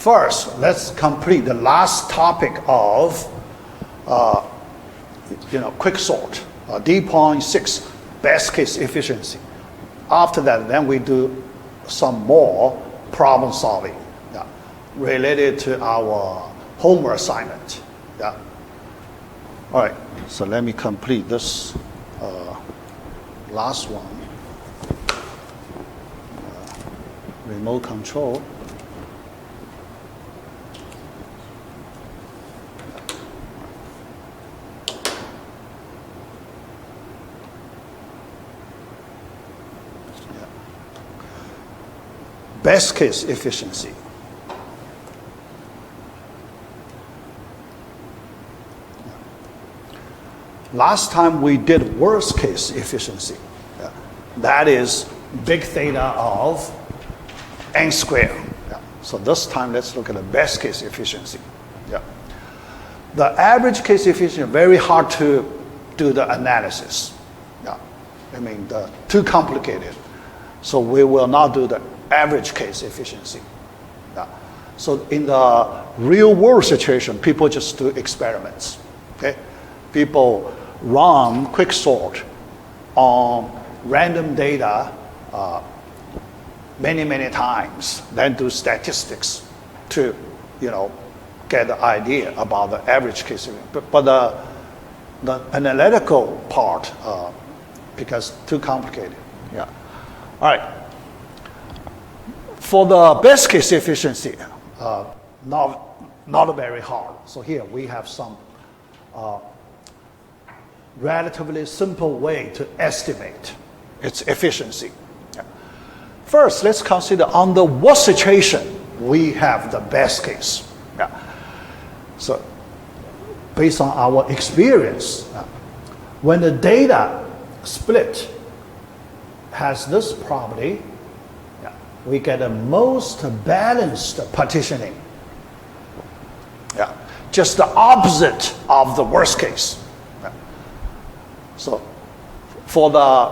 first, let's complete the last topic of Quicksort, D.6 best case efficiency. After that, then we do some more problem solving related to our homework assignment. Yeah. All right, so let me complete this last one. Remote control. Best case efficiency. Last time we did worst case efficiency. Yeah. That is big theta of n squared. Yeah. So this time let's look at the best case efficiency. Yeah. The average case efficiency, very hard to do the analysis. Yeah. I mean, too complicated. So we will not do the average case efficiency. Yeah. So in the real world situation, people just do experiments. Okay? People run Quicksort on random data many times, then do statistics to, get the idea about the average case. But the analytical part, because too complicated. Yeah. All right. For the best case efficiency, not very hard. So here we have some relatively simple way to estimate its efficiency. Yeah. First, let's consider under what situation we have the best case. Yeah. So, based on our experience, when the data split has this property, we get the most balanced partitioning. Yeah. Just the opposite of the worst case. So for the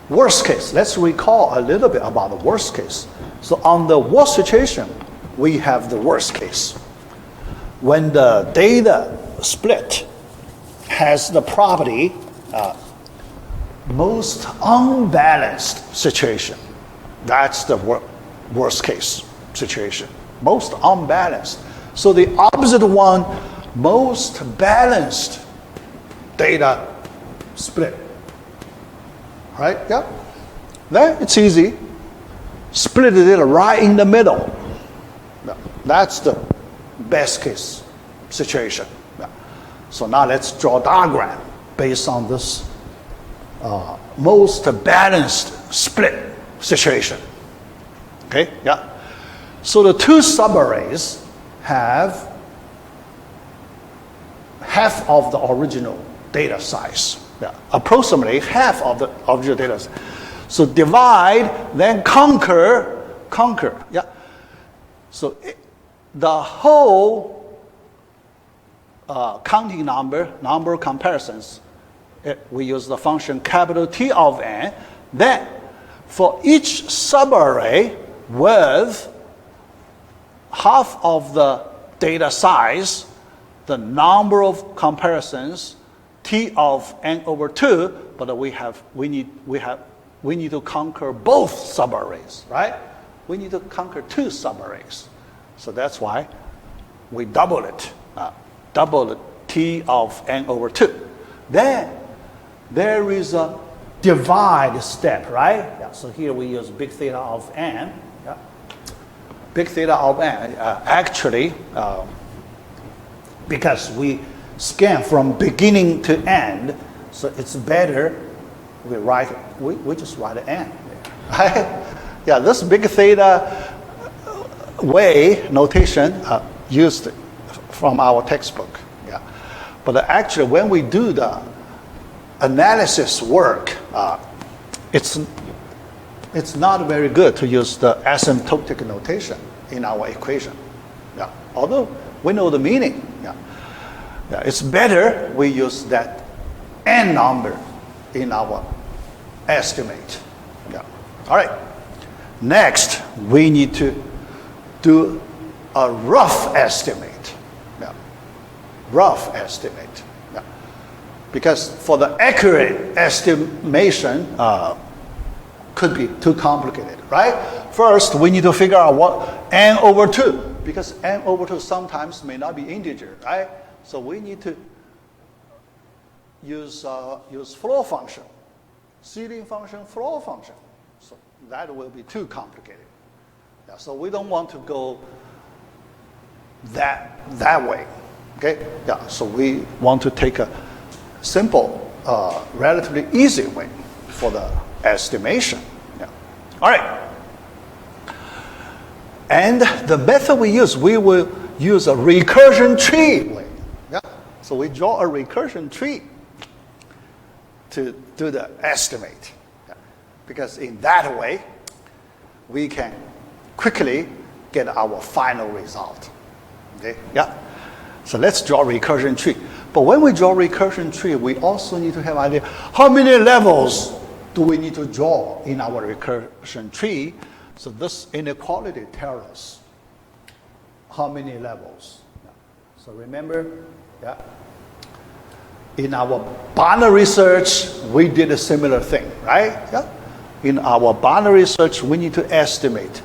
worst case, let's recall a little bit about the worst case. So on the worst situation, we have the worst case. When the data split has the property most unbalanced situation. That's the worst case situation. Most unbalanced. So the opposite one, most balanced data split. Right? Yeah. Then it's easy. Split it right in the middle. That's the best case situation. Yeah. So now let's draw a diagram based on this most balanced split situation. Okay? Yeah. So the two subarrays have half of the original data size. Yeah. Approximately half of the original data size. So divide, then conquer. Yeah. So the whole counting number comparisons, we use the function capital T of n. Then for each subarray with half of the data size, the number of comparisons T of n over 2, but we need to conquer both subarrays, right? We need to conquer two subarrays. So that's why we double it. Double the T of n over 2. Then there is a divide step, right? Yeah, so here we use big theta of n. Yeah. Big theta of n. Actually, because we scan from beginning to end, so it's better we just write an n there. Right? Yeah, this big theta way notation used from our textbook. Yeah. But actually, when we do the analysis work, it's not very good to use the asymptotic notation in our equation. Yeah. Although we know the meaning. Yeah. Yeah. It's better we use that n number in our estimate. Yeah. All right. Next, we need to do a rough estimate. Yeah. Rough estimate. Yeah. Because for the accurate estimation, could be too complicated, right? First, we need to figure out what n over 2, because n over 2 sometimes may not be integer, right? So we need to use floor function, ceiling function, floor function. So that will be too complicated. Yeah, so we don't want to go that way, okay? Yeah, so we want to take a simple, relatively easy way for the estimation. Yeah. All right. And the method we will use a recursion tree way. Yeah. So we draw a recursion tree to do the estimate. Yeah. Because in that way, we can quickly get our final result. Okay? Yeah. So let's draw a recursion tree. But when we draw a recursion tree, we also need to have an idea how many levels do we need to draw in our recursion tree. So this inequality tells us how many levels. Yeah. So remember, yeah, in our binary search, we did a similar thing, right? Yeah. In our binary search, we need to estimate,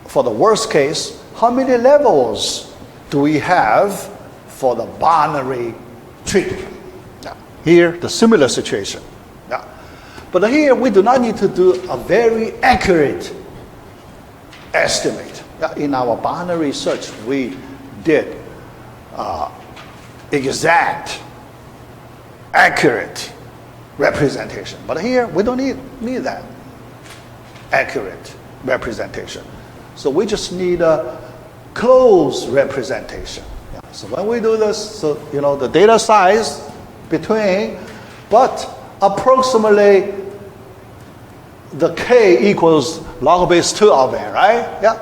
for the worst case, how many levels do we have for the binary tree. Yeah. Here, the similar situation. Yeah. But here, we do not need to do a very accurate estimate. Yeah. In our binary search, we did exact, accurate representation. But here, we don't need that accurate representation. So we just need a close representation. Yeah. So when we do this, so the data size between, but approximately the k equals log base 2 of n, right? Yeah.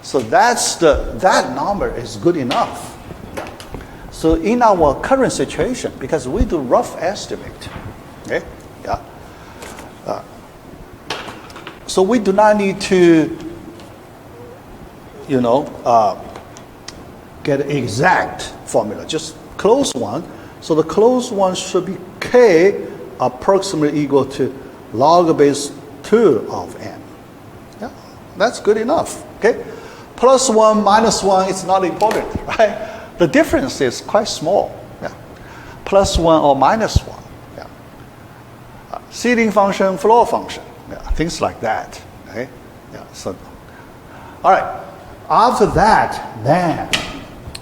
So that number is good enough. Yeah. So in our current situation, because we do rough estimate, okay? Yeah. So we do not need to, get exact formula, just close one. So the closed one should be k approximately equal to log base 2 of n. Yeah, that's good enough. Okay, plus 1, minus 1 is not important, right? The difference is quite small. Yeah, plus 1 or minus 1. Yeah, ceiling function, floor function. Yeah, things like that. Okay. Yeah. So, all right. After that, then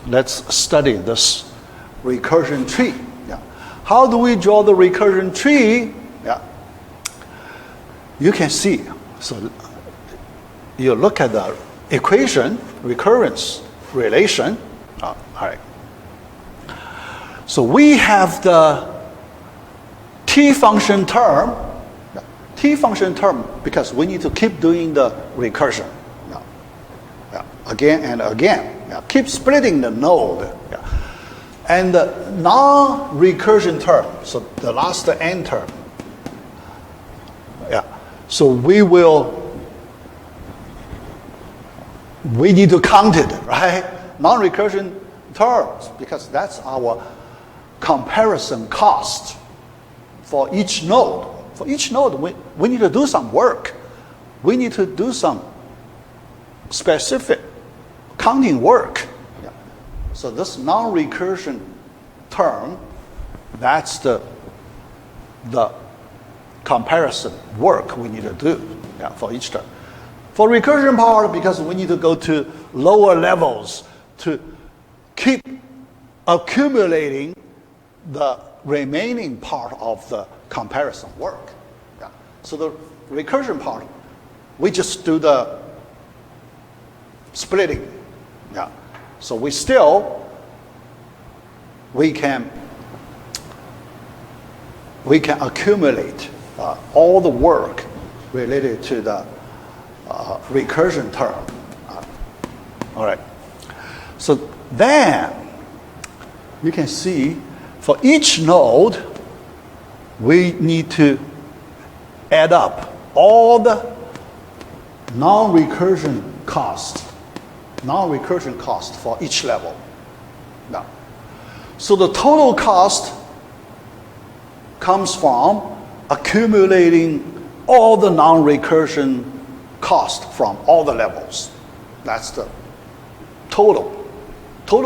let's study this recursion tree. Yeah. How do we draw the recursion tree? Yeah. You can see. So you look at the equation, recurrence relation. All right. So we have the t function term. T function term because we need to keep doing the recursion. Again and again. Yeah. Keep splitting the node. Yeah. And the non-recursion term, so the last n term. Yeah. So we need to count it, right? Non-recursion terms, because that's our comparison cost for each node. For each node, we need to do some work. We need to do some specific counting work. Yeah. So this non-recursion term, that's the comparison work we need to do, yeah, for each term. For recursion part, because we need to go to lower levels to keep accumulating the remaining part of the comparison work. Yeah. So the recursion part, we just do the splitting. Yeah. So we can accumulate all the work related to the recursion term. All right. So then you can see for each node we need to add up all the non-recursion costs non-recursion cost for each level. Now, so the total cost comes from accumulating all the non-recursion cost from all the levels. That's the total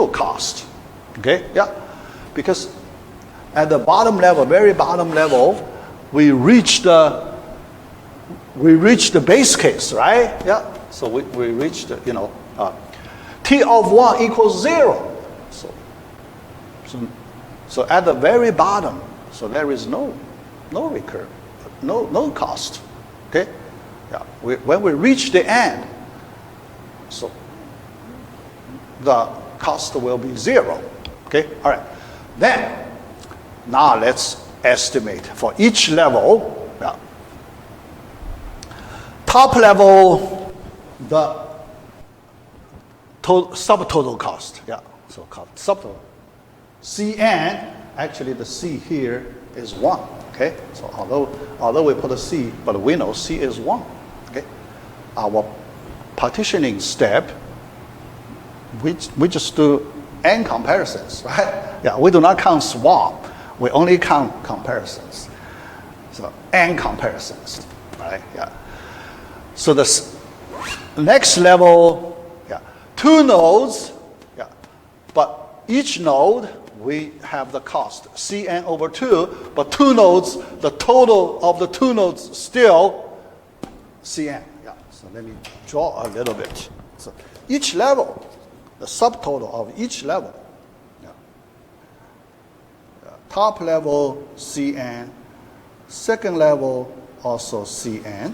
cost. Okay, yeah, because at the bottom level, very bottom level, we reach the base case, right? Yeah, so we reached the, T of 1 equals 0. So at the very bottom, so there is no cost. Okay, yeah. When we reach the end, so the cost will be 0. Okay, all right. Then now let's estimate for each level. Yeah. Top level, the subtotal cost. Yeah, so called subtotal. Cn, actually the C here is 1. Okay, so although we put a C, but we know C is 1. Okay, our partitioning step, we just do n comparisons, right? Yeah, we do not count swap. We only count comparisons. So n comparisons, right? Yeah. So the next level, yeah, 2 nodes, yeah, but each node we have the cost Cn over 2, but 2 nodes, the total of the 2 nodes still Cn. Yeah. So let me draw a little bit. So each level, the subtotal of each level. Yeah. Top level Cn, second level also Cn.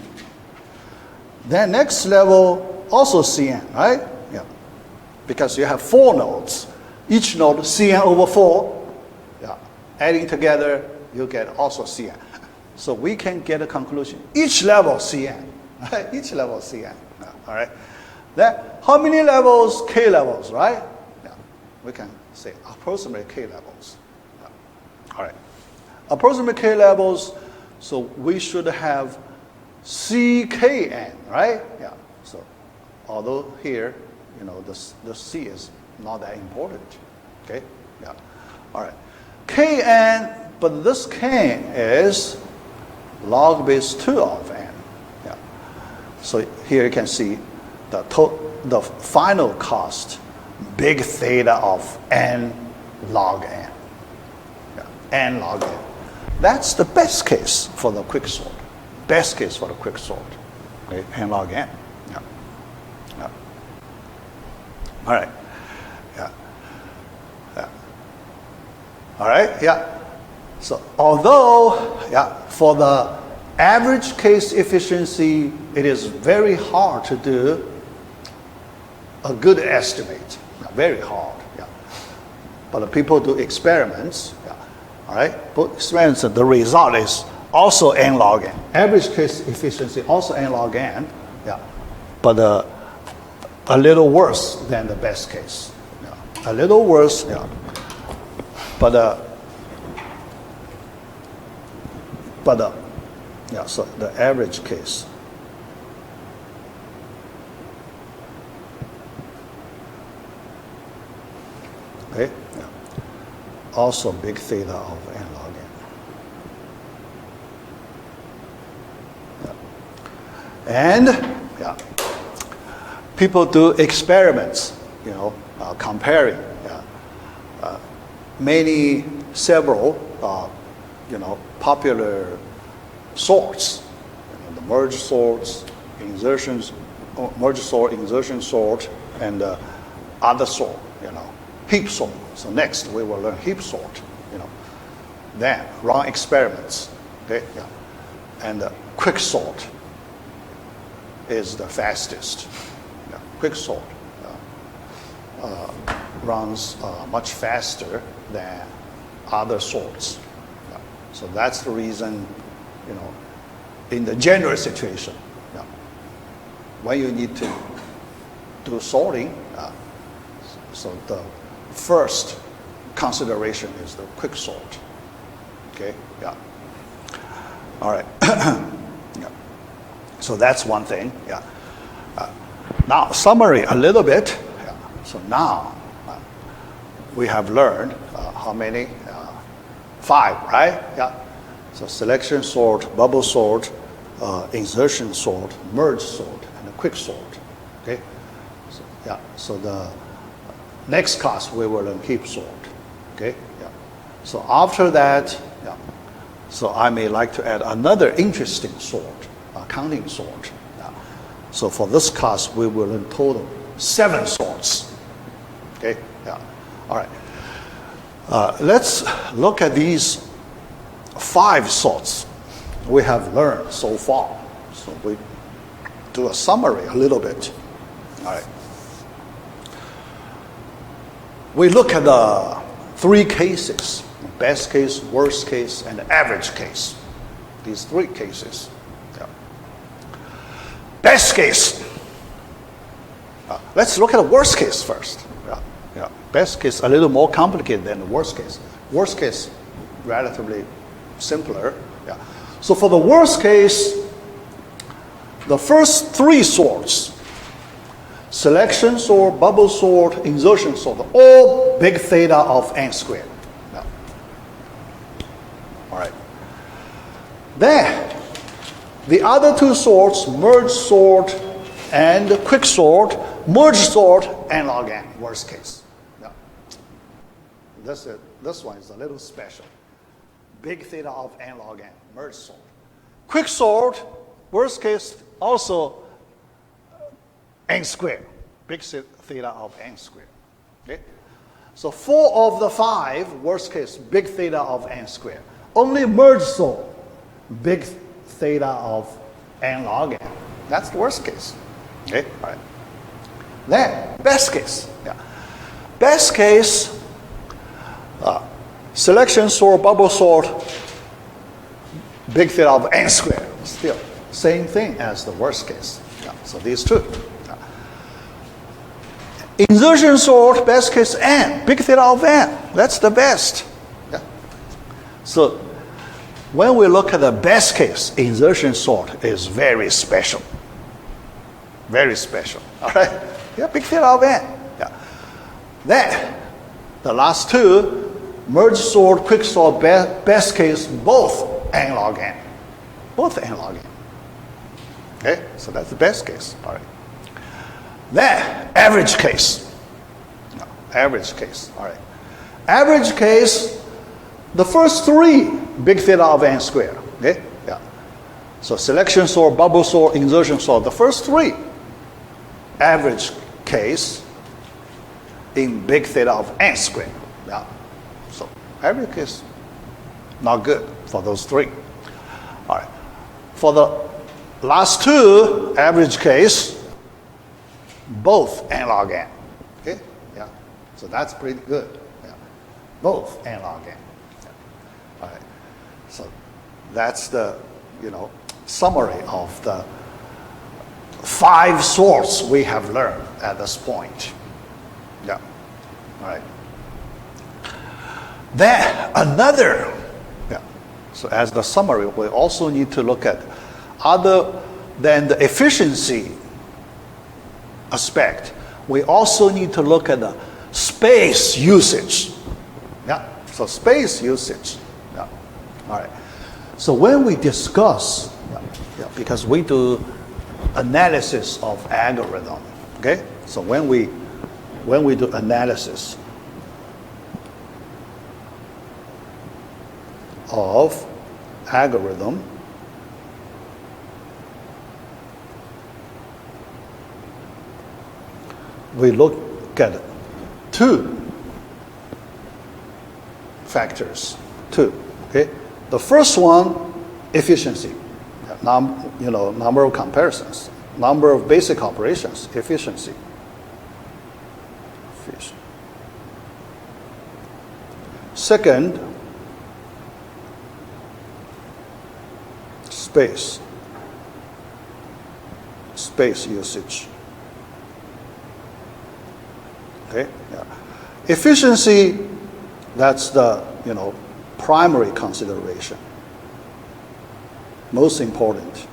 Then next level also Cn, right? Yeah. Because you have 4 nodes. Each node Cn over 4. Yeah. Adding together, you get also Cn. So we can get a conclusion. Each level Cn. Right? Each level Cn. Yeah. All right. Then how many levels? K levels, right? Yeah. We can say approximate K levels. Yeah. All right. Approximate K levels, so we should have CKN, right? Yeah. So although here, the C is not that important. Okay? Yeah. All right. Kn, but this Kn is log base 2 of n. Yeah. So here you can see the final cost, big theta of n log n. Yeah. N log n. That's the best case for the quicksort. Best case for the quicksort. Okay? N log n. Yeah. Yeah. All right. Yeah. Yeah. All right. Yeah. So although, yeah, for the average case efficiency, it is very hard to do a good estimate. Very hard. Yeah. But the people do experiments. Yeah. All right. But experiments, the result is also n log n. Average case efficiency also n log n. Yeah. But a little worse than the best case. Yeah. A little worse, yeah. But yeah, so the average case. Okay, yeah. Also big theta of n log n. Yeah. And, yeah. People do experiments, comparing several, popular sorts, the merge sorts, insertions, merge sort, insertion sort, and other sort, heap sort. So next we will learn heap sort, Then run experiments, okay, yeah, and quicksort is the fastest. Quicksort runs much faster than other sorts. So that's the reason, in the general situation, when you need to do sorting, so the first consideration is the quicksort. Okay, yeah. All right. Yeah. So that's one thing, yeah. Now, summary a little bit. So now we have learned how many? 5, right? Yeah. So selection sort, bubble sort, insertion sort, merge sort, and a quicksort. Okay. So, yeah. So the next class we will learn heap sort. Okay. Yeah. So after that, yeah. So I may like to add another interesting sort, counting sort. Yeah. So for this class we will learn total 7 sorts. Okay. Yeah. All right. Let's look at these 5 sorts we have learned so far. So we do a summary a little bit. All right. We look at the 3 cases: best case, worst case, and average case. These 3 cases. Yeah. Best case. Let's look at the worst case first. Yeah. Yeah. Best case a little more complicated than the worst case. Worst case relatively simpler. Yeah. So for the worst case, the first 3 sorts, selection sort, bubble sort, insertion sort, all big theta of n squared. Yeah. All right. Then the other 2 sorts, merge sort and quicksort, merge sort n log n, worst case. Yeah. This one is a little special. Big theta of n log n, merge sort. Quicksort, worst case, also n squared. Big theta of n squared. Okay? So 4 of the 5, worst case, big theta of n squared. Only merge sort, big theta of n log n. That's the worst case. Okay? All right. Then, best case. Yeah. Best case, selection sort, bubble sort, big theta of n squared. Still, same thing as the worst case. Yeah. So these 2. Yeah. Insertion sort, best case n, big theta of n. That's the best. Yeah. So when we look at the best case, insertion sort is very special. Very special. All right? Yeah, big theta of n. Yeah. Then the last 2, merge sort, quicksort, best case, both n log n. Both n log n. Okay? So that's the best case. All right. Then average case. No, average case. All right. Average case, the first 3, big theta of n squared. Okay? Yeah. So selection sort, bubble sort, insertion sort, the first 3, average case in big theta of n squared. Yeah. So average case, not good for those 3. All right. For the last 2, average case, both n log n. Okay? Yeah. So that's pretty good. Yeah. Both n log n. Yeah. All right. So that's the, summary of the 5 sorts we have learned at this point. Yeah. All right. Then another, so as the summary, we also need to look at, other than the efficiency aspect, we also need to look at the space usage. Yeah, so space usage. Yeah, all right. So when we discuss, because we do analysis of algorithm, okay? So when we do analysis of algorithm, we look at 2 factors. 2. Okay. The first one, efficiency. Number of comparisons, number of basic operations, efficiency. Second, space usage. Okay, yeah. Efficiency, that's the primary consideration, most important.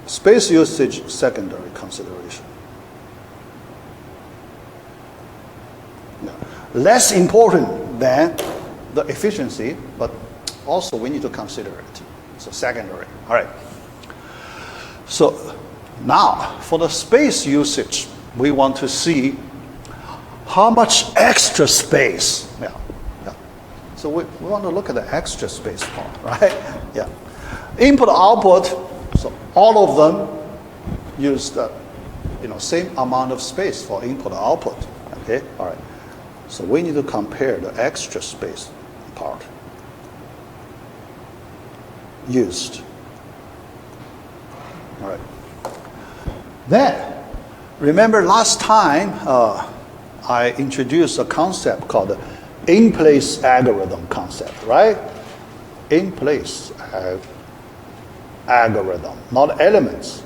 Space usage, secondary consideration. less important than the efficiency, but also we need to consider it. So secondary. All right. So now for the space usage, we want to see how much extra space. Yeah. So we want to look at the extra space part, right? Yeah. Input, output, so all of them use the same amount of space for input, output. Okay, all right. So we need to compare the extra space part used. All right. Then, remember last time I introduced a concept called the in-place algorithm concept, right? In-place algorithm, not elements.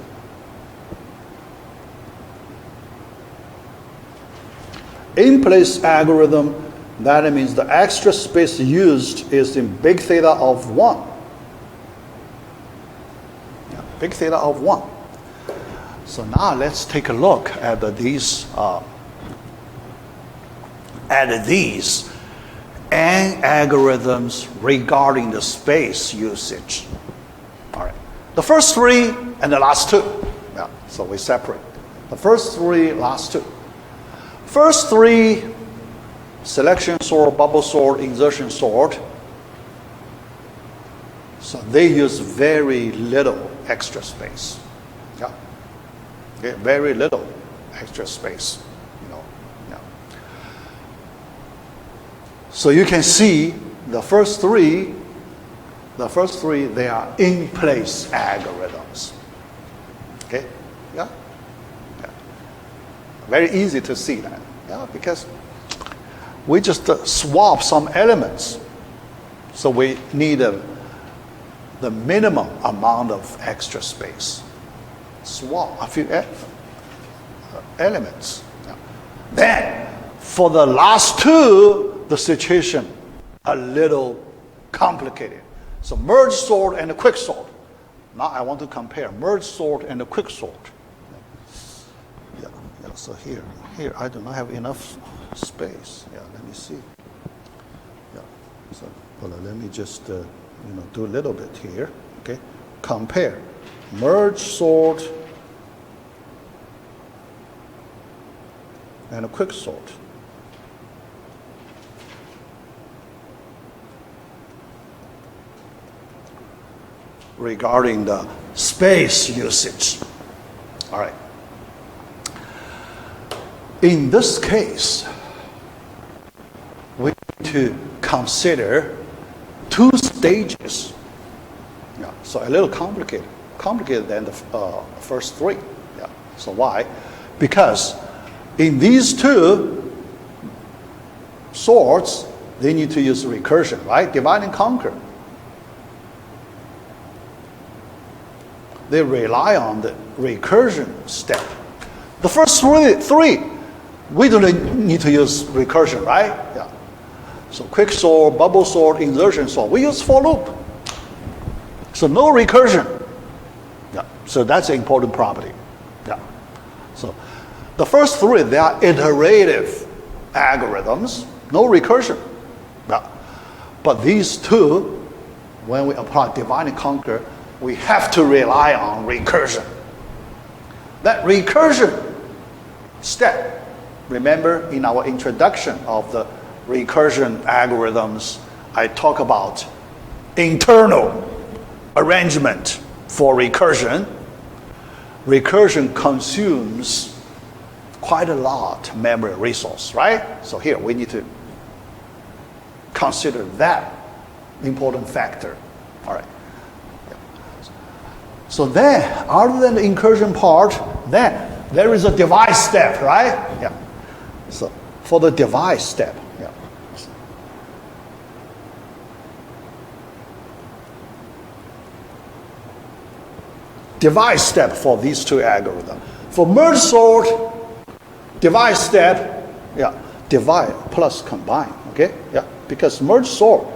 In-place algorithm, that means the extra space used is in big theta of 1. Yeah, big theta of 1. So now let's take a look at these and algorithms regarding the space usage. All right. The first three and the last two. Yeah, so we separate. The first three, last two. First three, selection sort, bubble sort, insertion sort. So they use very little extra space. Yeah. Okay, very little extra space. Yeah. So you can see the first three, they are in-place algorithms. Okay? Yeah? Very easy to see that. Yeah, because we just swap some elements. So we need the minimum amount of extra space. Swap a few elements. Yeah. Then, for the last two, the situation a little complicated. So merge sort and a quick sort. Now I want to compare merge sort and a quick sort. Yeah. So here I do not have enough space. Yeah, let me see. Yeah. So let me just do a little bit here. Okay. Compare merge sort and a quick sort. Regarding the space usage. All right. In this case, we need to consider two stages. Yeah, so a little complicated than the first three. Yeah. So why? Because in these two sorts, they need to use recursion, right? Divide and conquer. They rely on the recursion step. The first three, we don't need to use recursion, right? Yeah. So quick sort, bubble sort, insertion sort, we use for loop. So no recursion. Yeah. So that's an important property. Yeah. So the first three, they are iterative algorithms, no recursion. Yeah. But these two, when we apply divide and conquer, we have to rely on recursion. That recursion step, remember in our introduction of the recursion algorithms, I talk about internal arrangement for recursion. Recursion consumes quite a lot memory resource, right? So here we need to consider that important factor. All right. So then, other than the incursion part, then there is a divide step, right? Yeah. So for the divide step, yeah. Divide step for these two algorithms. For merge sort, divide step, yeah, divide plus combine, okay? Yeah, because merge sort,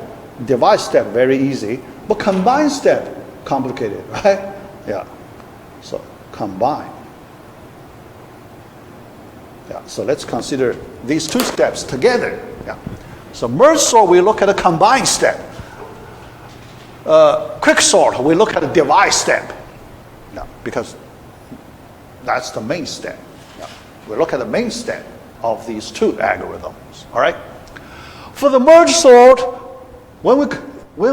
divide step very easy, but combine step complicated, right? Yeah, so combine. Yeah, so let's consider these two steps together. Yeah. So merge sort, we look at a combine step. Quicksort, we look at a divide step. Yeah, because that's the main step. Yeah. We look at the main step of these two algorithms. All right. For the merge sort, when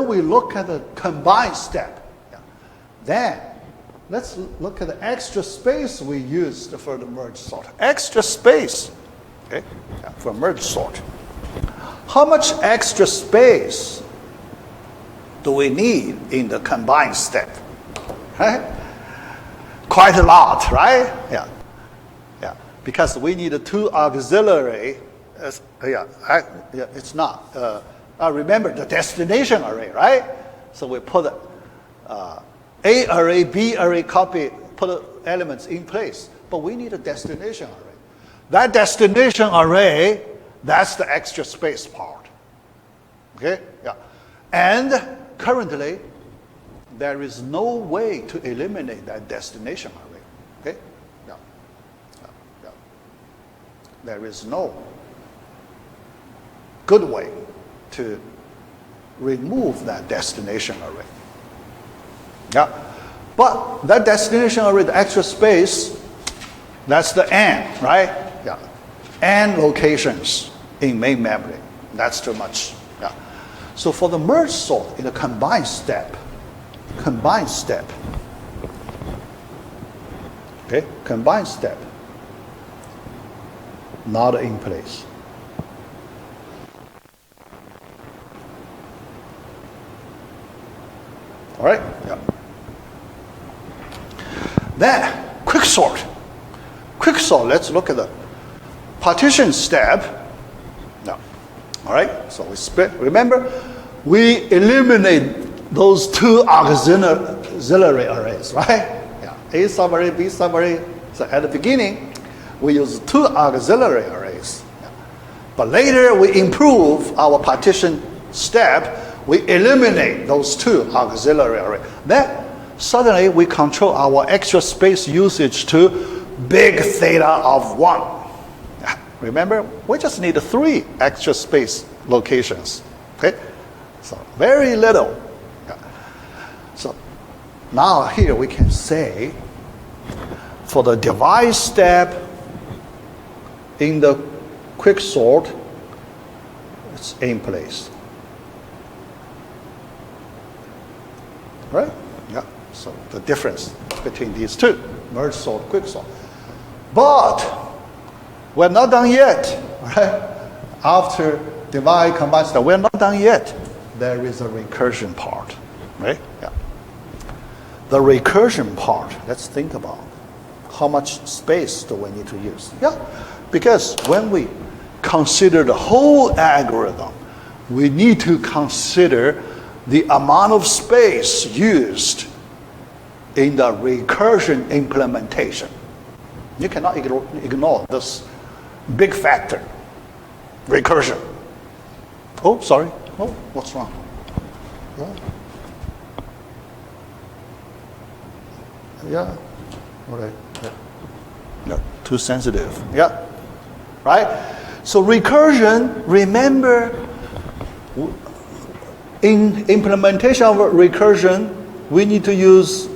we look at the combined step, yeah, then let's look at the extra space we used for the merge sort. Extra space, okay, yeah, for merge sort. How much extra space do we need in the combined step? Right? Quite a lot, right? Yeah, yeah. Because we need two auxiliary. It's not. Remember the destination array, right? So we put A array, B array, copy, put elements in place. But we need a destination array. That destination array, that's the extra space part. Okay? Yeah. And currently, there is no way to eliminate that destination array. Okay? Yeah. Yeah. Yeah. There is no good way to remove that destination array. Yeah. But that destination array, the extra space, that's the N, right? Yeah. N locations in main memory. That's too much. Yeah. So for the merge sort in the combined step, okay, combined step, not in place. All right? Yeah. Then, quicksort. Quicksort, let's look at the partition step. No. All right? So we split. Remember, we eliminate those two auxiliary arrays, right? Yeah. A subarray, B subarray. So at the beginning, we use two auxiliary arrays. Yeah. But later, we improve our partition step. We eliminate those two auxiliary arrays. Then suddenly we control our extra space usage to big theta of 1. Remember, we just need 3 extra space locations. Okay? So very little. So now here we can say for the divide step in the quicksort, it's in place. Right? Yeah. So the difference between these two, merge sort, quicksort. But we're not done yet. Right? After divide, combine step, we're not done yet. There is a recursion part. Right? Yeah. The recursion part, let's think about how much space do we need to use. Yeah. Because when we consider the whole algorithm, we need to consider the amount of space used in the recursion implementation. You cannot ignore this big factor, recursion. Oh, sorry. Oh, what's wrong? Yeah. Yeah. All right. Yeah. No, too sensitive. Yeah. Right? So recursion, remember, in implementation of recursion, we need to use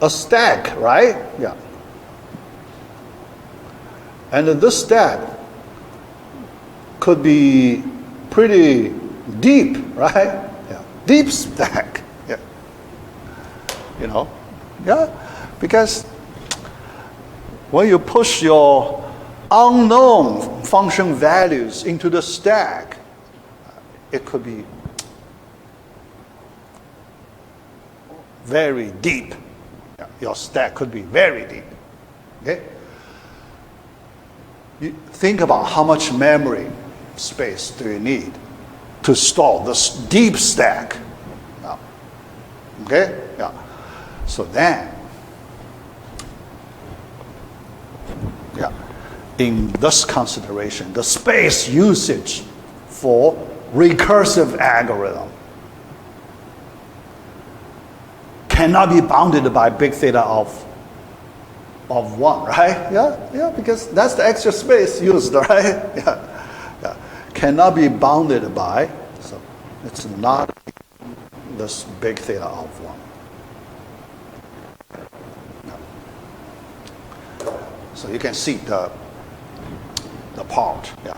a stack, right? Yeah. And this stack could be pretty deep, right? Yeah. Deep stack. Yeah. You know? Yeah. Because when you push your unknown function values into the stack, it could be very deep. Your stack could be very deep. Okay? You think about how much memory space do you need to store this deep stack. Okay? Yeah. So then, yeah, in this consideration, the space usage for recursive algorithm cannot be bounded by big theta of 1, right? Yeah, yeah, because that's the extra space used, right? Yeah, cannot be bounded by, so it's not this big theta of 1. No. So you can see the part. Yeah.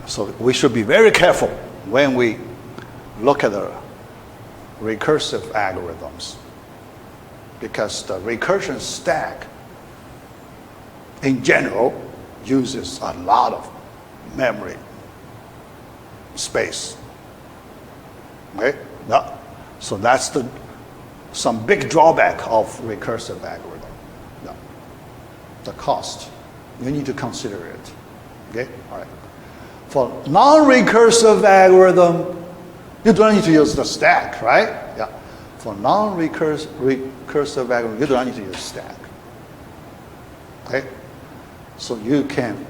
So we should be very careful when we look at the recursive algorithms, because the recursion stack in general uses a lot of memory space. Okay? Yeah. So that's some big drawback of recursive algorithm. Yeah. The cost. You need to consider it. Okay? All right. For non-recursive algorithm, you don't need to use the stack, right? Yeah. For non-recursive algorithm, you don't need to use stack. Okay? So you can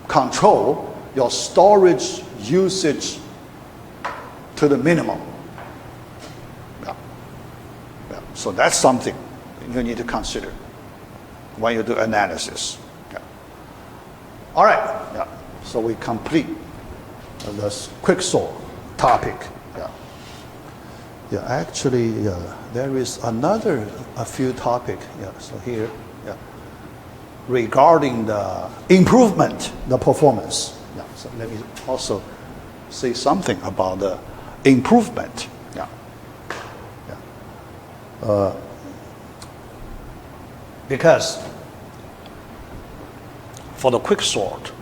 control your storage usage to the minimum. Yeah. Yeah. So that's something you need to consider when you do analysis. Yeah. All right. Yeah. So we complete this Quicksort topic. Yeah. Yeah. Actually, there is a few topic. Yeah. So here, yeah, regarding the improvement, the performance. Yeah. So let me also say something about the improvement. Yeah. Yeah. Because for the Quicksort,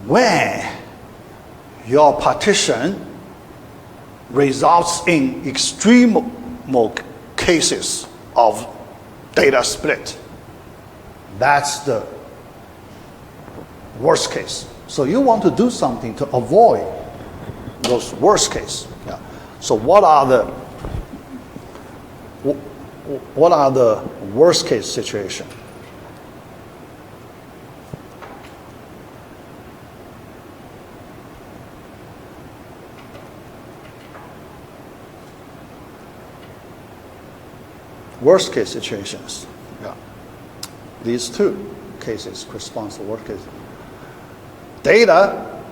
when your partition results in extreme cases of data split, that's the worst case. So you want to do something to avoid those worst case. Yeah. So what are the worst case situation? Worst case situations. Yeah. These two cases correspond to worst case. Data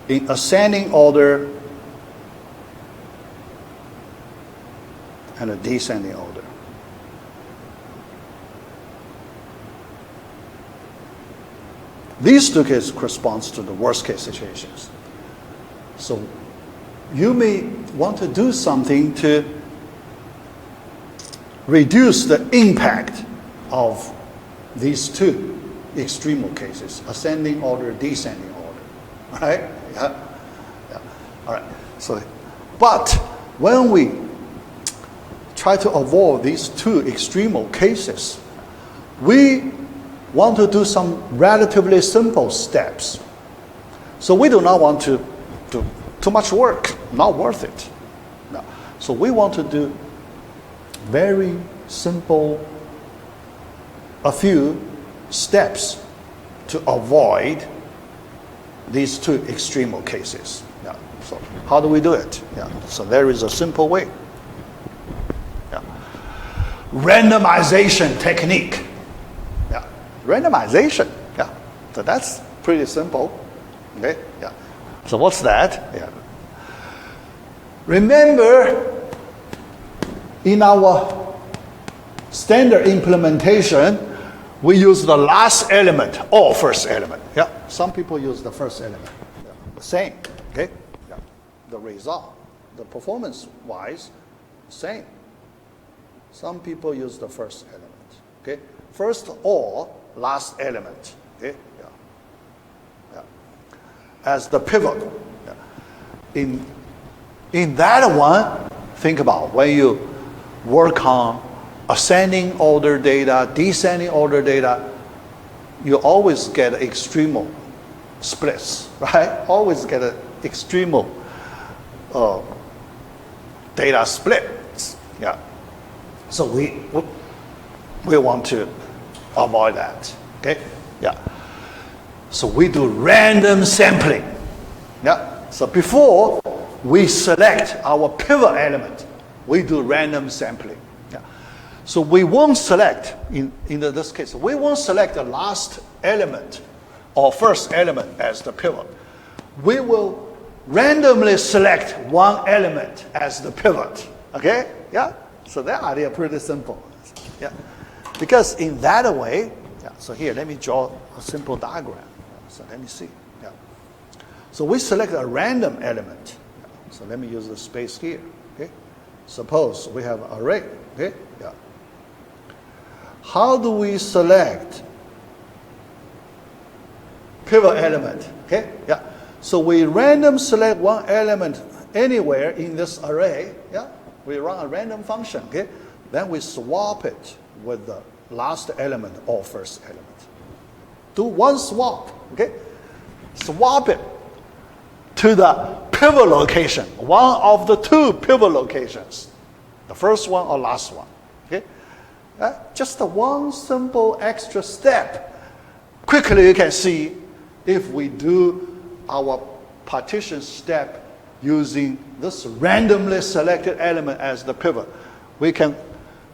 in ascending order and a descending order. These two cases correspond to the worst case situations. So you may want to do something to reduce the impact of these two extreme cases, ascending order, descending order, right? Yeah. Yeah. All right. So, but when we try to avoid these two extreme cases, we want to do some relatively simple steps. So we do not want to do too much work, not worth it. No. So we want to do very simple, a few steps to avoid these two extreme cases. Yeah. So how do we do it? Yeah. So there is a simple way. Yeah. Randomization technique. Yeah. Randomization. Yeah. So that's pretty simple. Okay. Yeah. So what's that? Yeah. Remember, in our standard implementation, we use the last element or first element. Yeah. Some people use the first element. Yeah. The same. Okay. Yeah. The result, the performance-wise, same. Some people use the first element. Okay. First or last element. Okay. Yeah. Yeah. As the pivot. Yeah. In that one, think about when you work on ascending order data, descending order data, you always get extreme splits, right? Always get an extreme data splits. Yeah. So we want to avoid that. Okay. Yeah. So we do random sampling. Yeah. So before we select our pivot element, we do random sampling. Yeah. So we won't select, in this case, we won't select the last element or first element as the pivot. We will randomly select one element as the pivot. Okay? Yeah? So that idea is pretty simple. Yeah. Because in that way, yeah, so here, let me draw a simple diagram. So let me see. Yeah. So we select a random element. Yeah. So let me use the space here. Okay? Suppose we have an array. Okay? Yeah. How do we select pivot element? Okay? Yeah. So we random select one element anywhere in this array. Yeah. We run a random function. Okay? Then we swap it with the last element or first element. Do one swap. Okay? Swap it to the pivot location, one of the two pivot locations, the first one or last one. Okay? Just one simple extra step. Quickly you can see if we do our partition step using this randomly selected element as the pivot, we can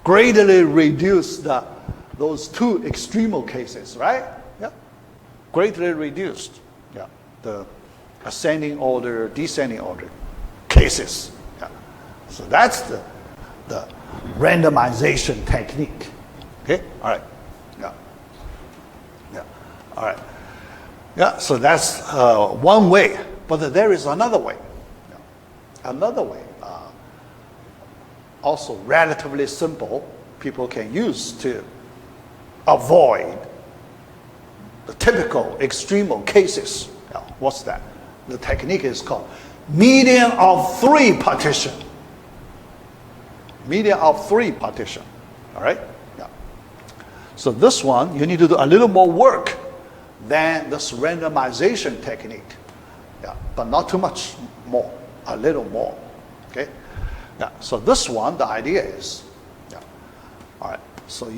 greatly reduce those two extremal cases, right? Yeah, greatly reduced. Yeah, the ascending order, descending order cases. Yeah, so that's the randomization technique. Okay, all right. Yeah, yeah, all right. Yeah, so that's one way, but there is another way. Yeah. Another way, also relatively simple, people can use to avoid the typical extremal cases. Now, what's that? The technique is called median of three partition. Median of three partition. All right? Yeah. So this one, you need to do a little more work than this randomization technique. Yeah, but not too much more, a little more. Okay? Yeah, so this one, the idea is, yeah. All right, so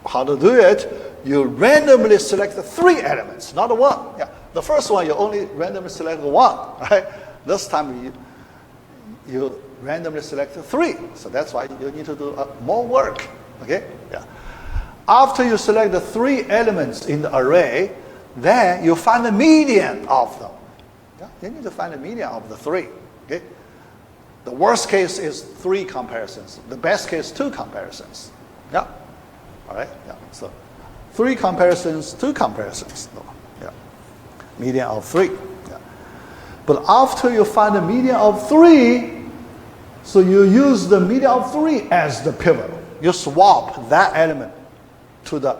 how to do it? You randomly select the three elements, not one. Yeah, the first one you only randomly select one, right? This time you randomly select the three, so that's why you need to do more work. Okay, yeah. After you select the three elements in the array, then you find the median of them. Yeah? You need to find the median of the three. Okay? The worst case is 3 comparisons. The best case, 2 comparisons. Yeah? All right? Yeah. So 3 comparisons, 2 comparisons. No. Yeah. Median of 3. Yeah. But after you find the median of 3, so you use the median of 3 as the pivot. You swap that element to the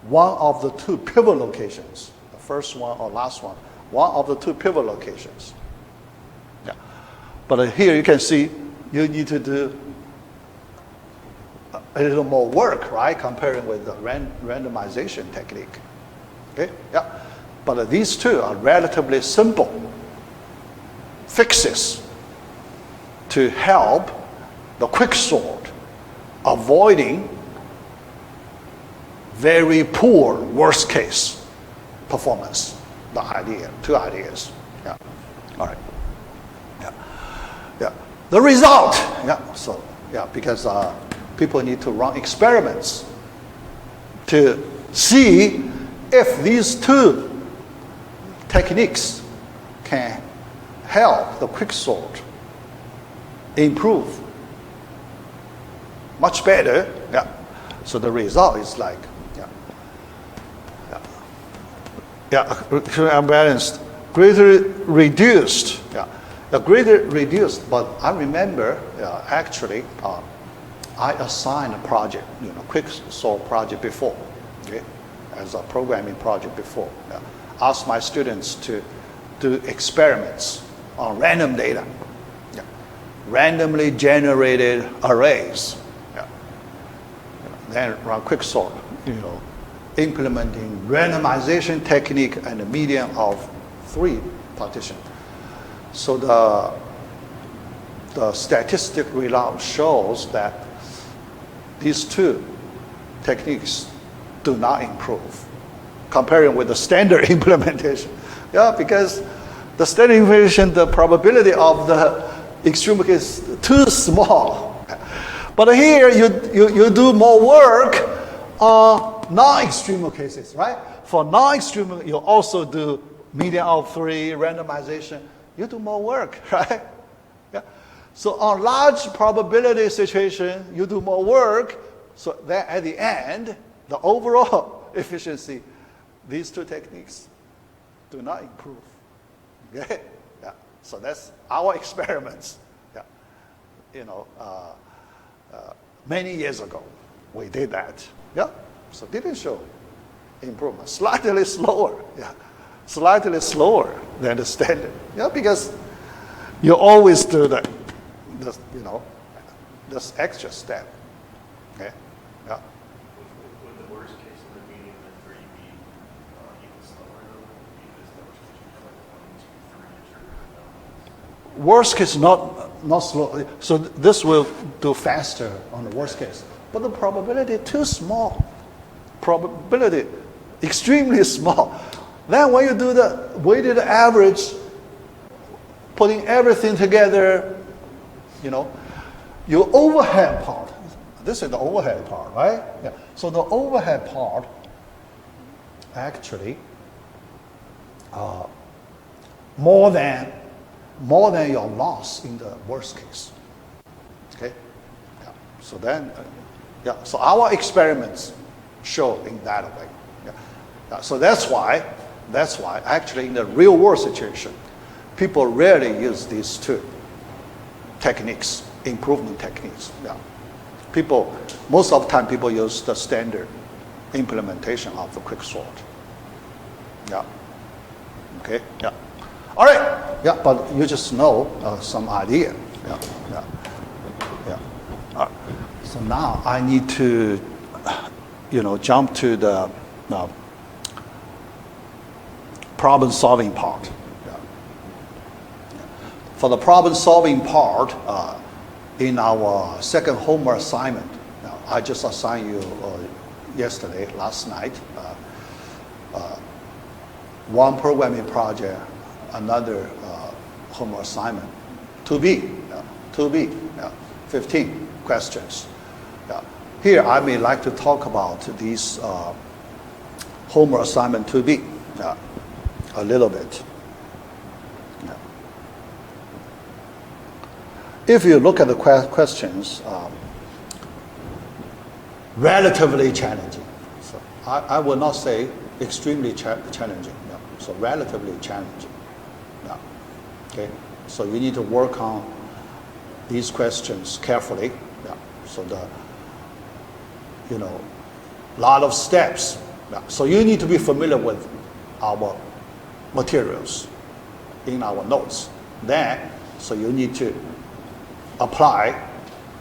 one of the 2 pivot locations, the first one or last one of the 2 pivot locations. Yeah. But here you can see you need to do a little more work, right, comparing with the randomization technique. Okay? Yeah. But these two are relatively simple fixes to help the quicksort avoiding very poor worst case performance. The idea, 2 ideas. Yeah. All right. Yeah. Yeah. The result. Yeah. So yeah, because people need to run experiments to see if these 2 techniques can help the quicksort improve much better. Yeah. So the result is like, unbalanced, greatly reduced. Yeah, greatly reduced. But I remember actually, I assigned a project, Quicksort project before, okay, as a programming project before. Yeah. Asked my students to do experiments on random data, randomly generated arrays. Yeah. Then run Quicksort, implementing randomization technique and a median of 3 partition. So the statistic result shows that these 2 techniques do not improve comparing with the standard implementation. Yeah, because the standard implementation, the probability of the extreme case too small. But here you do more work on non-extreme cases, right? For non-extreme, you also do median of 3, randomization. You do more work, right? Yeah. So on large probability situation, you do more work. So then at the end, the overall efficiency, these two techniques do not improve. Okay? Yeah. So that's our experiments. Yeah. You know, many years ago, we did that. Yeah. So didn't show improvement. Slightly slower. Yeah. Slightly slower than the standard. Yeah, because you always do the you know, this extra step. Okay. Yeah. Would the worst case of the median and 3 be even slower though? Because that was like 1, 2, 3 Worst case not slow. So this will do faster on the worst case. But the probability too small. Probability extremely small. Then when you do the weighted average, putting everything together, you know, your overhead part. This is the overhead part, right? Yeah. So the overhead part actually more than your loss in the worst case. Okay. Yeah. So then, yeah. So our experiments show in that way. Yeah. Yeah. So that's why actually in the real world situation, people rarely use these two techniques, improvement techniques. Yeah. Most of the time people use the standard implementation of the Quicksort. Yeah. Okay. Yeah. All right. Yeah, but you just know some idea. Yeah. Yeah. Yeah. All right. So now I need to, jump to the problem-solving part. Yeah. For the problem-solving part, in our second homework assignment, I just assigned you last night, one programming project, another homework assignment, 2B, 15 questions. Here I may like to talk about these homework assignment 2B a little bit. If you look at the questions, relatively challenging. So I will not say extremely challenging. No. So relatively challenging. No. Okay. So you need to work on these questions carefully. Yeah. So lot of steps. Yeah. So you need to be familiar with our materials in our notes. Then, so you need to apply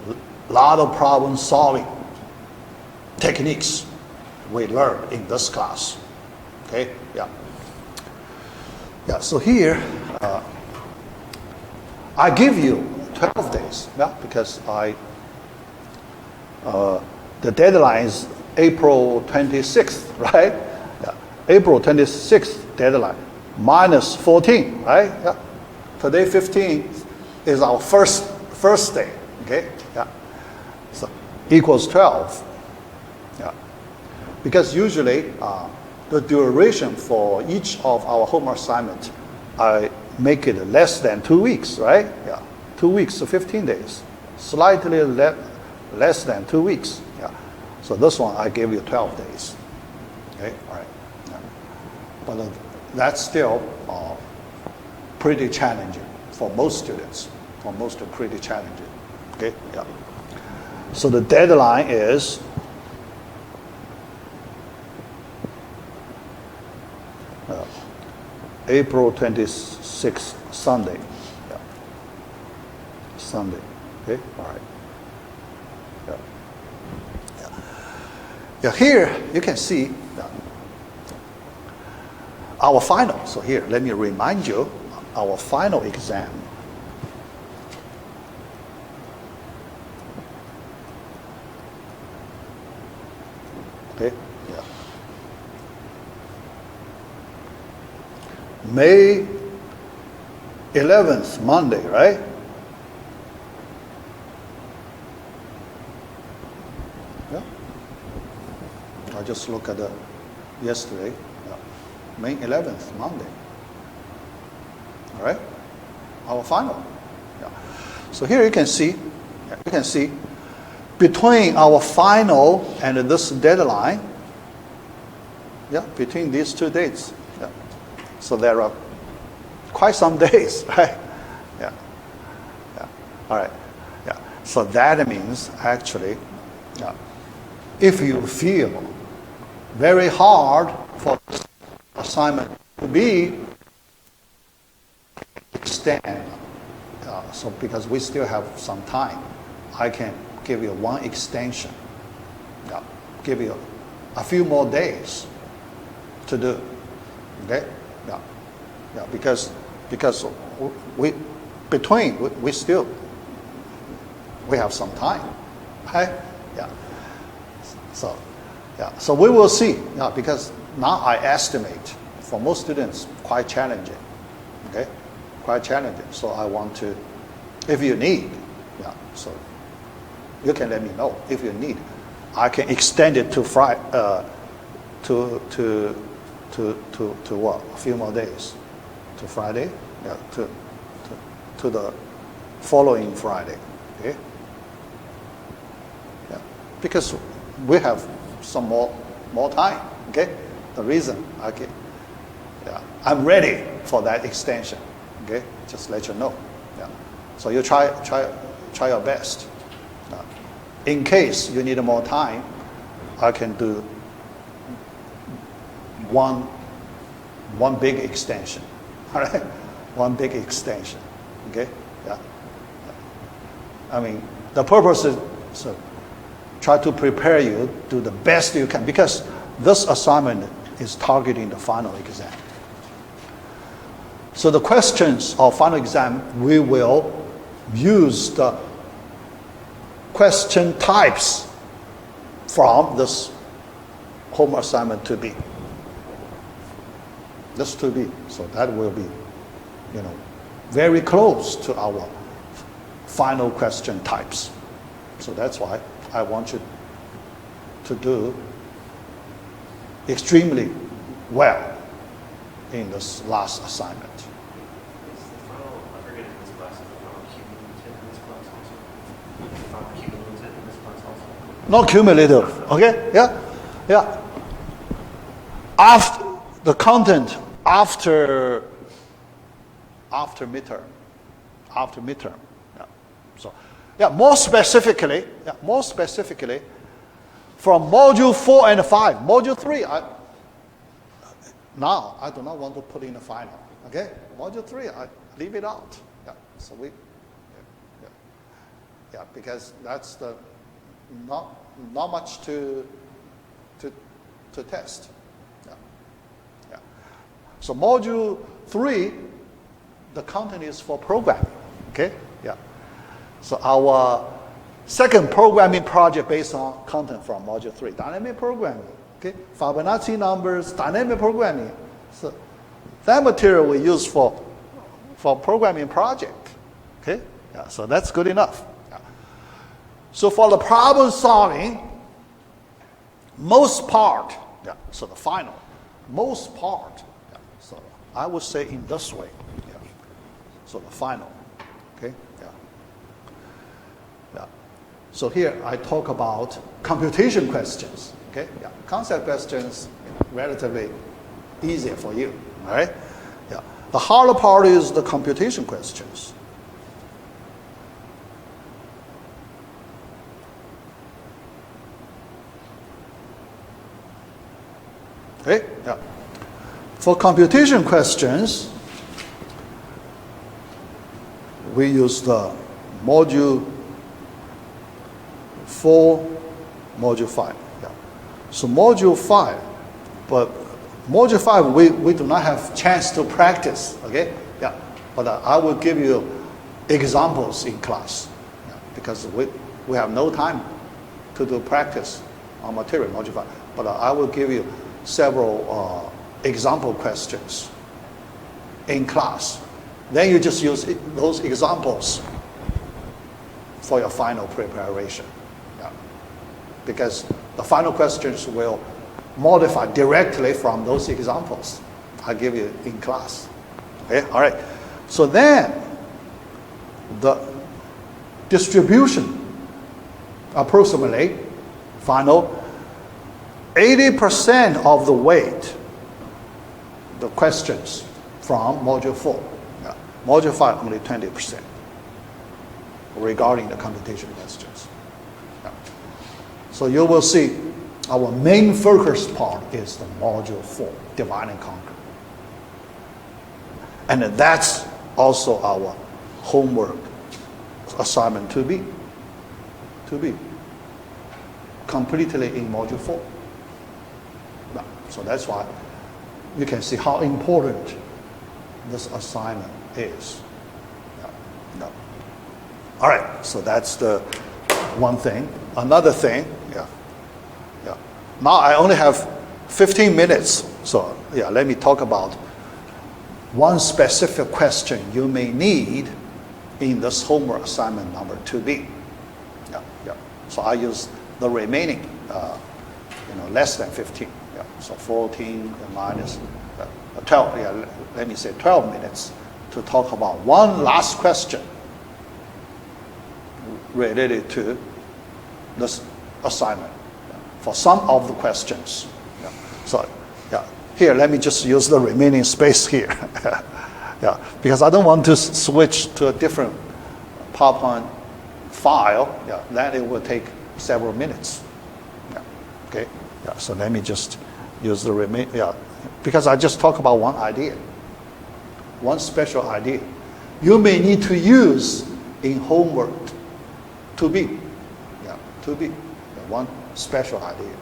a lot of problem solving techniques we learned in this class. Okay, yeah. Yeah, so here, I give you 12 days, yeah, because the deadline is April 26th, right? Yeah. April 26th deadline, minus 14, right? Yeah. Today 15th is our first day, okay? Yeah. So equals 12. Yeah. Because usually the duration for each of our homework assignments, I make it less than 2 weeks, right? Yeah. 2 weeks to 15 days. Slightly less than 2 weeks. Yeah. So this one I gave you 12 days. Okay, all right. Yeah. But that's still pretty challenging for most students. For most, pretty challenging. Okay, yeah. So the deadline is April 26th, Sunday. Yeah. Sunday. Okay, all right. Yeah. Yeah. Yeah. Here you can see our final. So here, let me remind you, our final exam. Okay, yeah. May 11th, Monday, right? I just look at the yesterday, May 11th, Monday. All right, our final. Yeah. So here you can see, between our final and this deadline, between these two dates, so there are quite some days, right? All right, so that means actually, if you feel very hard for this assignment to be extend, so because we still have some time, I can give you one extension, give you a few more days to do, okay? Because we have some time, right? So we will see, because now I estimate for most students quite challenging, okay? Quite challenging. So I want to, if you need, so you can let me know if you need. I can extend it to Friday, to what? A few more days, to Friday, to the following Friday, okay? Because we have some more time, okay? The reason, okay? I'm ready for that extension, okay? Just let you know. So you try your best. In case you need more time, I can do one big extension, all right? One big extension, okay? I mean, the purpose is so try to prepare you, do the best you can, because this assignment is targeting the final exam. So the questions of final exam, we will use the question types from this home assignment 2B. This 2B, so that will be, very close to our final question types. So that's why I want you to do extremely well in this last assignment. Is the final, I forget if this class is the final cumulative in this class also? The final cumulative in this class also? Not cumulative, okay? After the content after midterm. So, more specifically, from module 4 and 5, module 3, I do not want to put in the final. Okay, module 3, I leave it out. So because that's the not much to test. So module 3, the content is for programming. Okay, So our second programming project based on content from module 3, dynamic programming. Okay, Fibonacci numbers, dynamic programming. So that material we use for programming project. Okay, so that's good enough. So for the problem solving, most part, so the final, most part, so I would say in this way, so the final, okay, So here I talk about computation questions, okay, concept questions, relatively easier for you, all right, The harder part is the computation questions. Okay, For computation questions, we use the module 4, module 5. So module 5, but module 5 we do not have chance to practice, okay? But I will give you examples in class, because we have no time to do practice on material, module 5. But I will give you several example questions in class. Then you just use those examples for your final preparation. Because the final questions will modify directly from those examples I give you in class. Okay, all right. So then the distribution approximately final 80% of the weight, the questions from module 4. Yeah. Module 5 only 20% regarding the computation questions. Yeah. So you will see our main focus part is the module 4, divide and conquer. And that's also our homework assignment to be completely in module 4. Yeah. So that's why you can see how important this assignment is. Yeah. Yeah. All right, so that's the one thing. Another thing, yeah. Now I only have 15 minutes, so yeah, let me talk about one specific question you may need in this homework assignment number 2B. Yeah. So I use the remaining, less than 15. Yeah. So 14 minus 12. Yeah, let me say 12 minutes to talk about one last question related to this assignment for some of the questions. Yeah. So, yeah, here, let me just use the remaining space here. Yeah, because I don't want to switch to a different PowerPoint file. Yeah, then it will take several minutes. Yeah. Okay. Yeah. So let me just use the remaining. Yeah, because I just talk about one idea, one special idea. You may need to use in homework to be. Yeah, to be. Yeah, one special idea.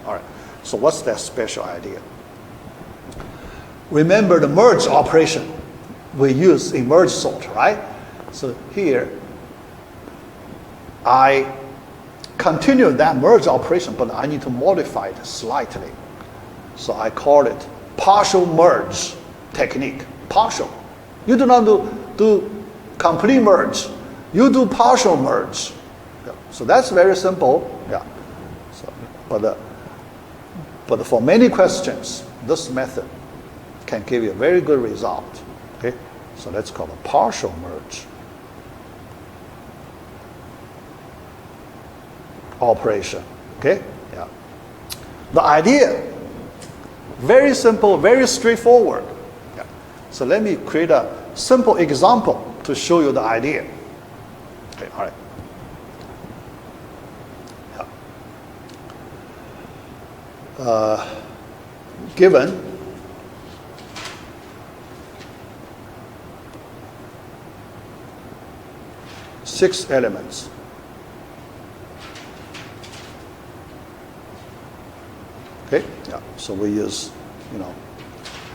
All right. So what's that special idea? Remember the merge operation we use in merge sort, right? So here, I continue that merge operation, but I need to modify it slightly. So I call it partial merge technique. Partial. You do not do complete merge. You do partial merge. Yeah. So that's very simple. Yeah. So, but for many questions, this method can give you a very good result. Okay. So let's call it partial merge operation. Okay. Yeah. The idea, very simple, very straightforward. Yeah. So let me create a simple example to show you the idea. Okay, all right. Yeah. Given six elements. Okay, yeah. So we use,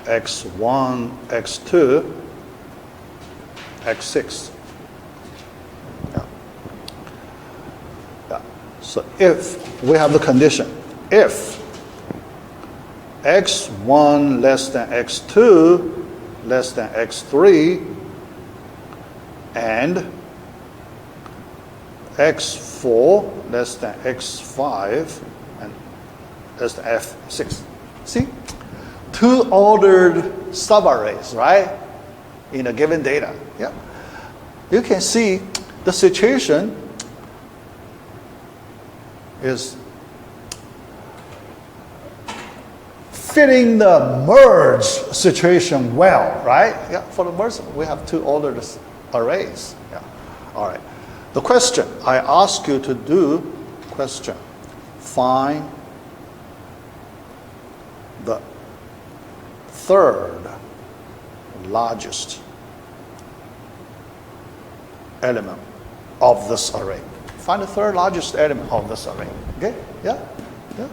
x1, x2, x6. Yeah. Yeah. So if we have the condition, if x1 less than x2 less than x3 and x4 less than x5 and less than f6. See? Two ordered subarrays, right? In a given data. Yeah. You can see the situation is fitting the merge situation well, right? Yeah, for the merge, we have two ordered arrays. Yeah. All right. The question I ask you to do, find the third largest element of this array. Find the third largest element of this array. Okay? Yeah? Yeah?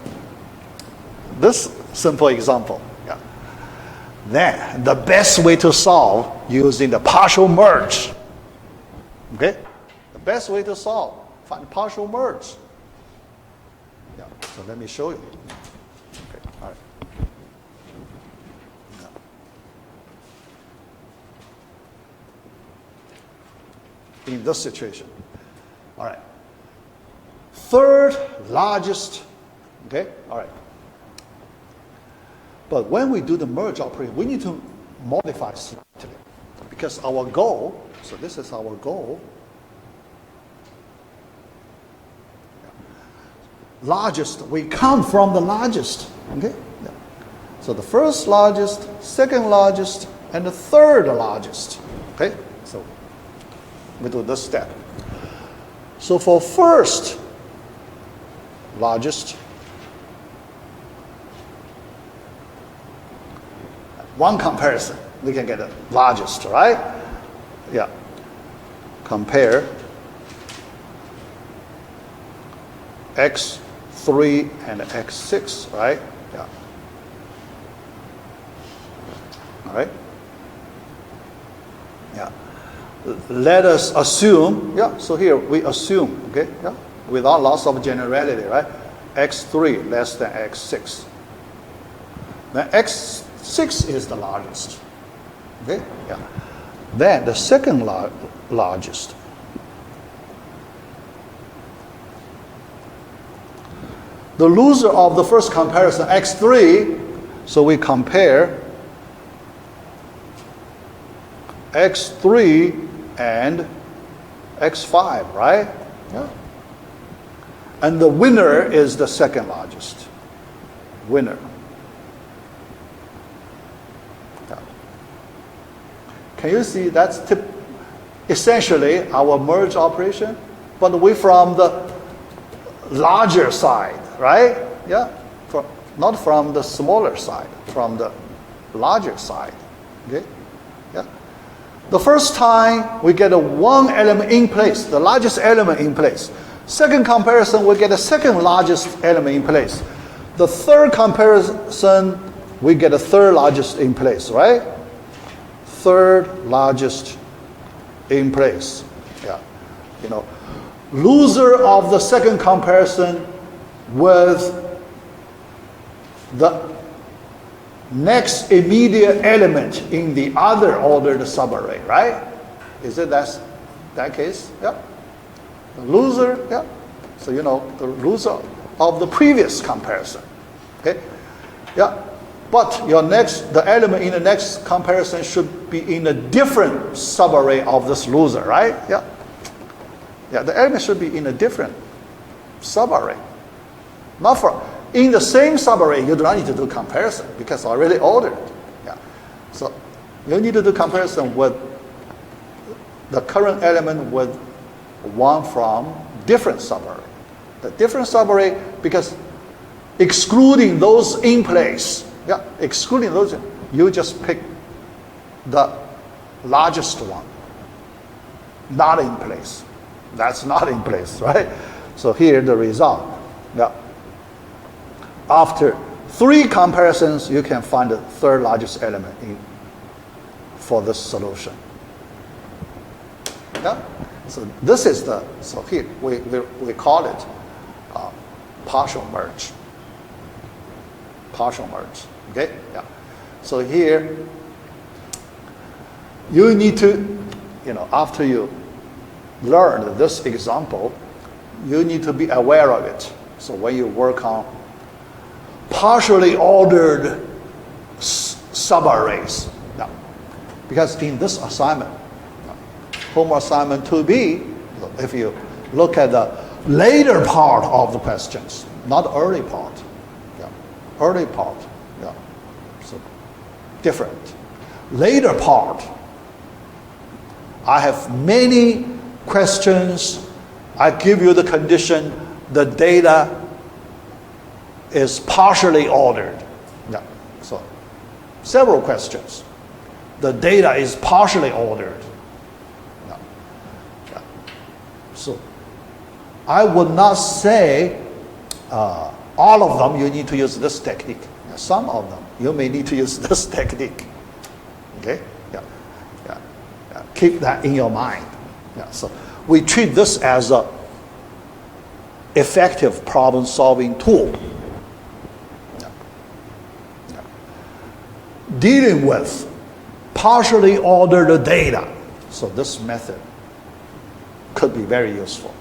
This simple example. Yeah. Then the best way to solve using the partial merge. Okay? The best way to solve, find partial merge. Yeah. So let me show you. Okay. All right. Yeah. In this situation. All right. Third largest. Okay. All right. But when we do the merge operation, we need to modify slightly because our goal, so this is our goal, largest, we count from the largest, okay? Yeah. So the first largest, second largest, and the third largest, okay? So we do this step. So for first largest, one comparison, we can get the largest, right? Yeah. Compare X3 and X6, right? Yeah. All right? Yeah. Let us assume, yeah, so here we assume, okay, yeah, without loss of generality, right? X3 less than X6. Then X6 is the largest, okay, yeah. Then the second largest. The loser of the first comparison, X3, so we compare X3 and X5, right? Yeah. And the winner is the second largest. Winner. Yeah. Can you see that's essentially our merge operation, but we from the larger side, right? Yeah. Not from the smaller side, from the larger side. Okay? Yeah. The first time we get a one element in place, the largest element in place. Second comparison, we get the second largest element in place. The third comparison, we get the third largest in place, right? Third largest in place. Yeah. You know, loser of the second comparison with the next immediate element in the other ordered subarray, right? Is it that case? Yeah. The loser, yeah. So you know the loser of the previous comparison. Okay? Yeah. But the element in the next comparison should be in a different subarray of this loser, right? Yeah. Yeah, the element should be in a different subarray. Not in the same subarray, you do not need to do comparison because it's already ordered. Yeah. So you need to do comparison with the current element with one from different subarray. The different subarray, because excluding those in place, yeah, excluding those, you just pick the largest one, not in place. That's not in place, right? So here the result. Yeah. After 3 comparisons, you can find the third largest element for this solution. Yeah? So this is so here we call it partial merge. Partial merge, okay? Yeah. So here, you need to, after you learn this example, you need to be aware of it. So when you work on partially ordered subarrays. Now, because in this assignment, homework assignment 2B, if you look at the later part of the questions, not early part. Yeah. Early part, yeah. So different. Later part, I have many questions. I give you the condition, the data is partially ordered. Yeah. So several questions. The data is partially ordered. Yeah. Yeah. So I would not say all of them you need to use this technique. Some of them you may need to use this technique. Okay? Yeah. Yeah. Yeah. Keep that in your mind. Yeah. So we treat this as a effective problem-solving tool. Dealing with partially ordered data. So this method could be very useful.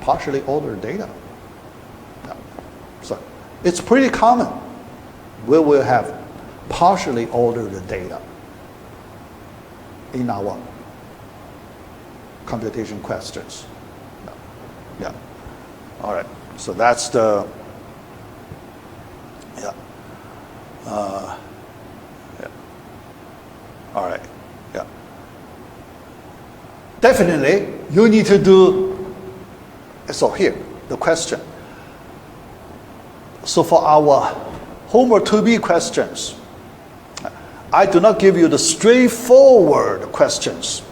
Partially ordered data. Yeah. So it's pretty common. we will have partially ordered data in our computation questions. Yeah. All right. So that's the, yeah. Yeah. All right. Yeah. Definitely, you need to do, so here, the question. So for our homework 2B questions, I do not give you the straightforward questions.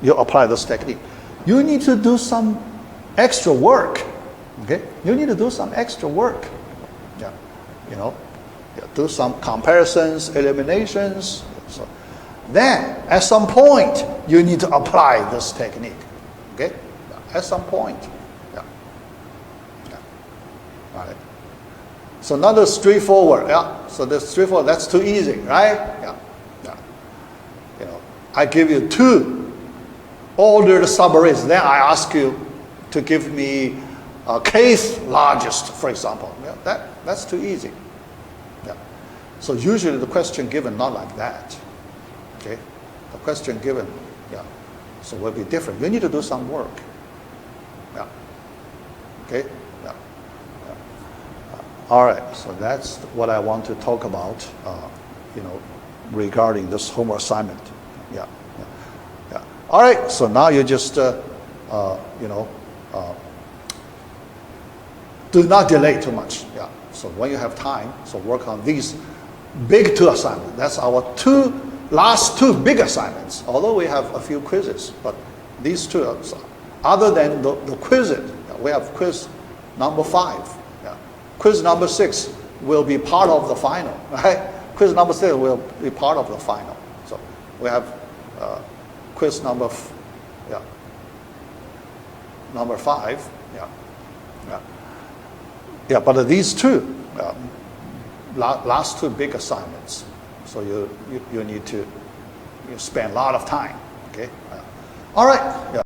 You apply this technique. You need to do some extra work. Okay? You need to do some extra work. Yeah. You know, yeah, do some comparisons, eliminations. So then, at some point, you need to apply this technique. Okay? Yeah. At some point. Yeah. Yeah. All right. So not the straightforward. Yeah. So the straightforward, that's too easy, right? Yeah. Yeah. You know, I give you 2 ordered subarrays. Then I ask you to give me a kth largest, for example. Yeah, that's too easy. Yeah. So usually the question given not like that. Okay. The question given, yeah, so will be different. You need to do some work. Yeah. Okay. Yeah. Yeah. All right. So that's what I want to talk about. You know, regarding this homework assignment. Yeah. Yeah. Yeah. All right. So now you just you know. Do not delay too much. Yeah. So when you have time, so work on these big 2 assignments. That's our last 2 big assignments. Although we have a few quizzes, but these 2, other than the quizzes, we have quiz number 5. Yeah. Quiz number 6 will be part of the final. Right? Quiz number 6 will be part of the final. So we have quiz number, number 5. Yeah. Yeah. Yeah, but these 2, last 2 big assignments, so you need to spend a lot of time. Okay. All right. Yeah.